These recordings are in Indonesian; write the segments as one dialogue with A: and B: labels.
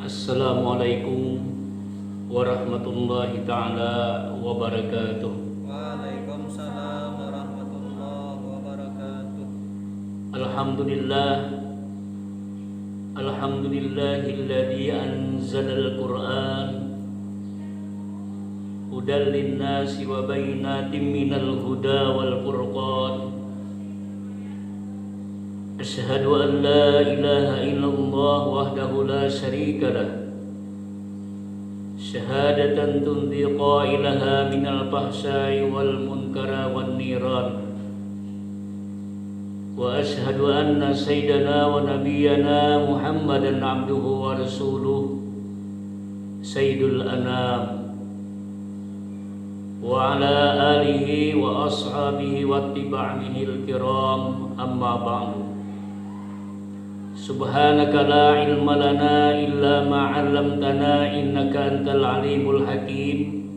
A: Assalamualaikum warahmatullahi ta'ala wabarakatuh.
B: Waalaikumsalam warahmatullahi wabarakatuh.
A: Alhamdulillah, alhamdulillahilladzi anzalal Qur'an hudal linnasi wa bayyinatin minal huda wal furqan. Asyhadu an la ilaha illallah wahdahu la syarika lah, syahadatan tunzi qailaha minal fahsya'i wal munkara wan niran. Wa asyhadu anna sayyidana wa nabiyyana Muhammadan abduhu wa rasuluh sayyidul anam wa ala alihi wa ashabihi wa tiba'ihil kiram, amma ba'du. Subhanaka la ilma lana illa ma 'allamtana innaka antal alimul hakim.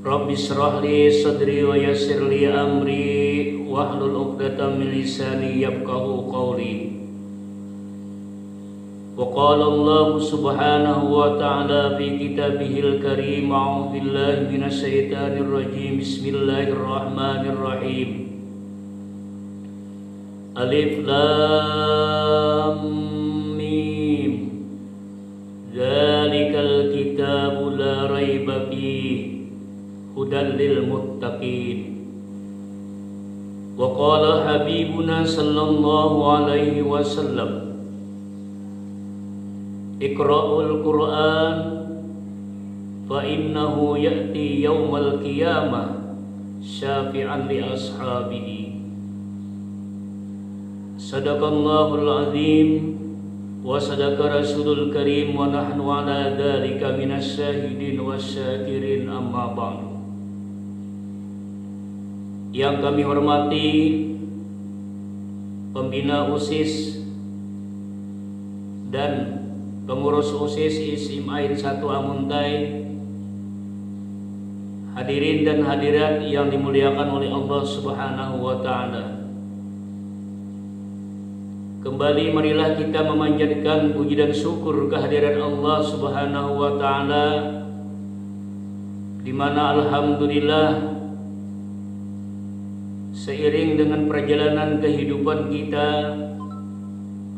A: Rabbi shrah li sadri wa yassir li amri wahlul 'uqdatam min lisani yafqahu qawli. Wa qala Allah subhanahu wa ta'ala fi kitabihil karim, a'udzu billahi minasy syaithanir rajim. Bismillahirrahmanirrahim. Alif Lam Mim. Dzalikal kitabu la raiba fihi hudal lil muttaqin. Wa qala habibuna sallallahu alaihi wasallam, Iqra'ul Qur'an fa innahu ya'ti yaumal qiyamah syafi'an li ashabihi. Sadaqallahul azim wa sadaqa rasulul karim wa nahnu ala dzalika minas syahidin wasyakirin, amma ba'du. Yang kami hormati pembina OSIS dan pengurus OSIS ISIM Ain 1 Amuntai, hadirin dan hadirat yang dimuliakan oleh Allah Subhanahu wa ta'ala. Kembali marilah kita memanjatkan puji dan syukur kehadiran Allah Subhanahu wa ta'ala, di mana alhamdulillah seiring dengan perjalanan kehidupan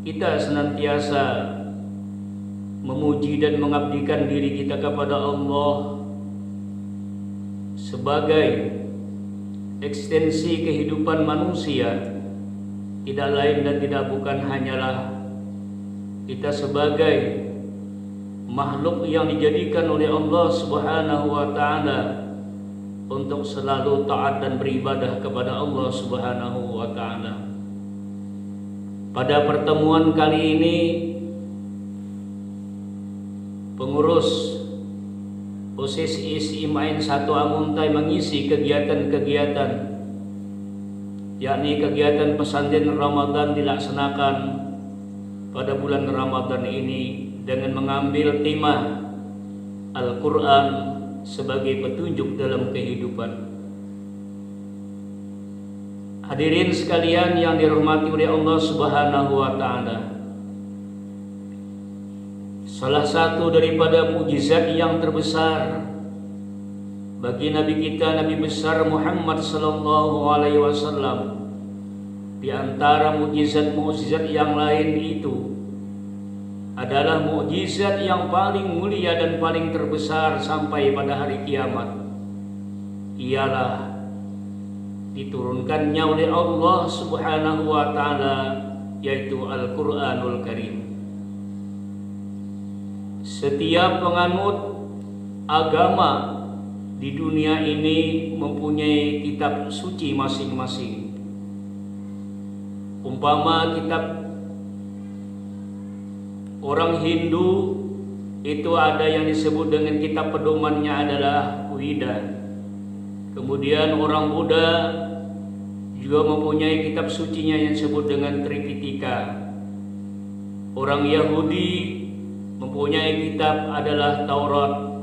A: kita senantiasa memuji dan mengabdikan diri kita kepada Allah sebagai ekstensi kehidupan manusia. Tidak lain dan tidak bukan hanyalah kita sebagai makhluk yang dijadikan oleh Allah Subhanahu wa ta'ala untuk selalu taat dan beribadah kepada Allah Subhanahu wa ta'ala. Pada pertemuan kali ini, pengurus OSIS ISIM Ain 1 Amuntai mengisi kegiatan-kegiatan, yakni kegiatan pesantren Ramadan dilaksanakan pada bulan Ramadan ini dengan mengambil tema Al-Quran sebagai petunjuk dalam kehidupan. Hadirin sekalian yang dirahmati oleh Allah Subhanahu wa ta'ala, salah satu daripada mukjizat yang terbesar bagi Nabi kita, Nabi besar Muhammad sallallahu alaihi wasallam, di antara mukjizat-mukjizat yang lain itu adalah mukjizat yang paling mulia dan paling terbesar sampai pada hari kiamat, ialah diturunkannya oleh Allah Subhanahu wa ta'ala, yaitu Al-Quranul Karim. Setiap penganut agama di dunia ini mempunyai kitab suci masing-masing. Umpama kitab orang Hindu itu ada yang disebut dengan kitab pedomannya adalah Wida. Kemudian orang Buddha juga mempunyai kitab sucinya yang disebut dengan Tripitaka. Orang Yahudi mempunyai kitab adalah Taurat,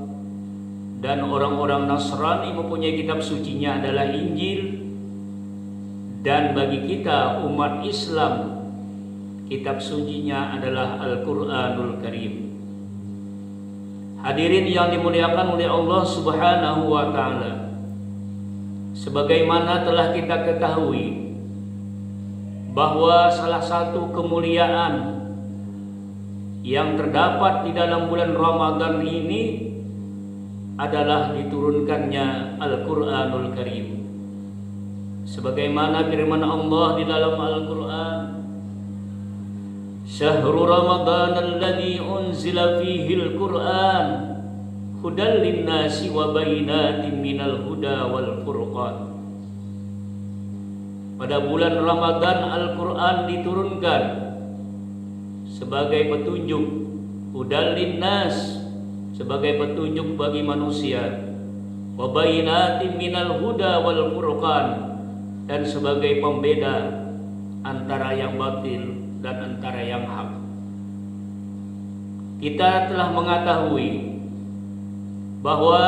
A: dan orang-orang Nasrani mempunyai kitab sucinya adalah Injil. Dan bagi kita umat Islam, kitab sucinya adalah Al-Quranul Karim. Hadirin yang dimuliakan oleh Allah Subhanahu wa Ta'ala, sebagaimana telah kita ketahui bahwa salah satu kemuliaan yang terdapat di dalam bulan Ramadan ini adalah diturunkannya Al-Quranul Karim. Sebagaimana firman Allah di dalam Al-Quran, Syahrul Ramadan alladzi unzila fihi al-Quran hudan lin-nasi wa bayyinatin minal huda wal furqan. Pada bulan Ramadan Al-Quran diturunkan sebagai petunjuk, hudan lin-nas, sebagai petunjuk bagi manusia, wa bayyinatin minal huda wal furqan, dan sebagai pembeda antara yang batil dan antara yang hak. Kita telah mengetahui bahwa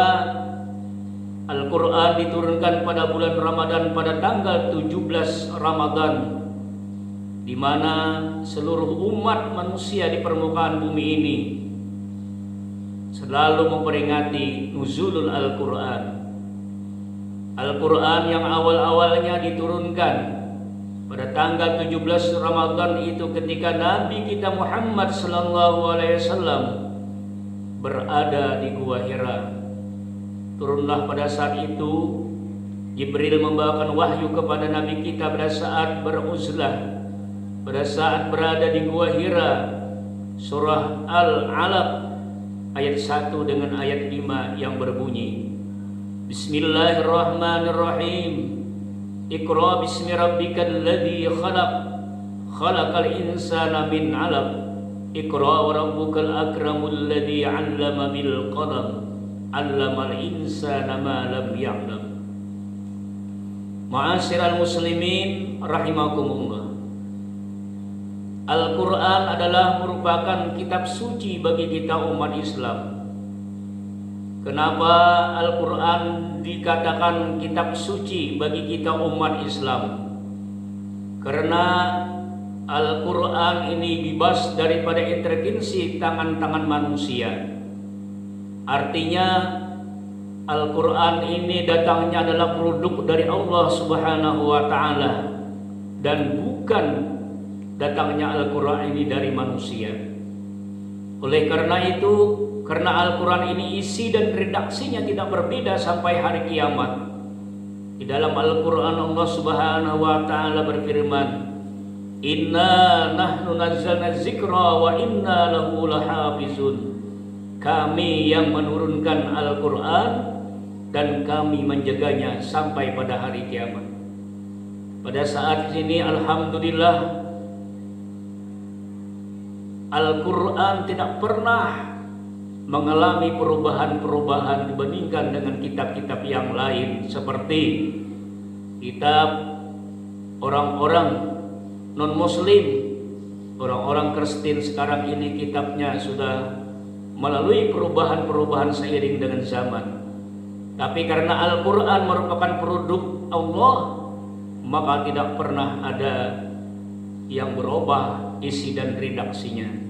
A: Al-Quran diturunkan pada bulan Ramadan pada tanggal 17 Ramadan, di mana seluruh umat manusia di permukaan bumi ini selalu memperingati nuzulul Al-Quran. Al-Quran yang awal-awalnya diturunkan pada tanggal 17 Ramadan itu ketika Nabi kita Muhammad sallallahu alaihi wasallam berada di Gua Hira. Turunlah pada saat itu Jibril membawakan wahyu kepada Nabi kita pada saat beruzlah, pada saat berada di Gua Hira. Surah Al-Alaq ayat 1 dengan ayat 5 yang berbunyi, Bismillahirrahmanirrahim. Iqra bismi rabbikal ladzi khalaq, khalaqal insana min 'alaq. Iqra wa rabbukal akramul ladzi 'allama bil qalam, 'allamal insana ma lam ya'lam. Ma'asyiral muslimin rahimakumullah. Al-Quran adalah merupakan kitab suci bagi kita umat Islam. Kenapa Al-Quran dikatakan kitab suci bagi kita umat Islam? Karena Al-Quran ini bebas daripada intervensi tangan-tangan manusia. Artinya Al-Quran ini datangnya adalah produk dari Allah Subhanahu wa Ta'ala, dan bukan datangnya Al-Quran ini dari manusia. Oleh karena itu, karena Al-Quran ini isi dan redaksinya tidak berbeda sampai hari kiamat. Di dalam Al-Quran Allah Subhanahu wa Ta'ala berfirman, Inna nahnu nazzalna dzikra wa inna lahu lahafizun. Kami yang menurunkan Al-Quran dan kami menjaganya sampai pada hari kiamat. Pada saat ini alhamdulillah Al-Quran tidak pernah mengalami perubahan-perubahan dibandingkan dengan kitab-kitab yang lain, seperti kitab orang-orang non-muslim, orang-orang Kristen sekarang ini kitabnya sudah melalui perubahan-perubahan seiring dengan zaman. Tapi karena Al-Quran merupakan produk Allah, maka tidak pernah ada yang berubah isi dan redaksinya.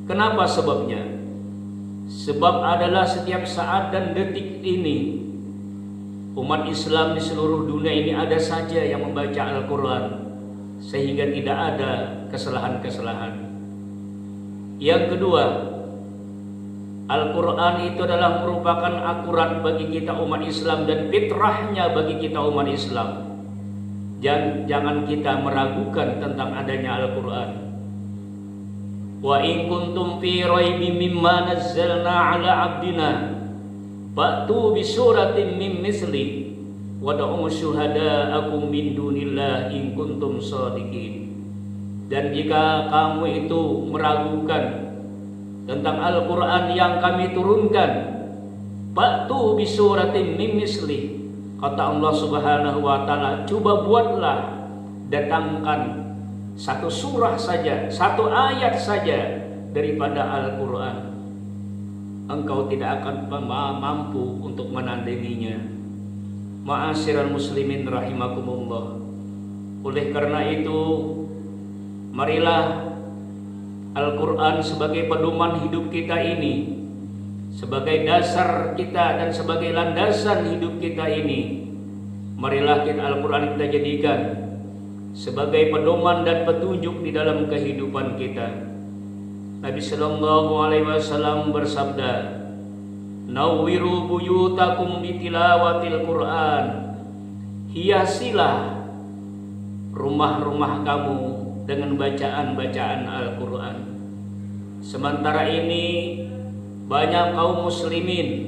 A: Kenapa sebabnya? Sebab adalah setiap saat dan detik ini umat Islam di seluruh dunia ini ada saja yang membaca Al-Quran, sehingga tidak ada kesalahan-kesalahan. Yang kedua, Al-Quran itu adalah merupakan akurat bagi kita umat Islam dan fitrahnya bagi kita umat Islam. Jangan kita meragukan tentang adanya Al-Quran. Wa in kuntum fi raibin mimma nazzalna ala abdina fa'tu bi suratin min misli wad'u syuhada'akum min dunillah in kuntum shadiqin. Dan jika kamu itu meragukan tentang Al-Quran yang kami turunkan, fa'tu bi suratin min misli, kata Allah Subhanahu wa Ta'ala, coba buatlah, datangkan satu surah saja, satu ayat saja daripada Al-Quran. Engkau tidak akan mampu untuk menandinginya. Ma'asyiral muslimin rahimakumullah. Oleh karena itu, Marilah Al-Quran sebagai pedoman hidup kita ini, sebagai dasar kita dan sebagai landasan hidup kita ini. Marilah Al-Quran kita jadikan sebagai pedoman dan petunjuk di dalam kehidupan kita. Nabi Sallallahu Alaihi Wasallam bersabda, "Nawwiru buyutakum bitilawatil Quran." Hiasilah rumah-rumah kamu dengan bacaan-bacaan Al-Quran. Sementara ini banyak kaum muslimin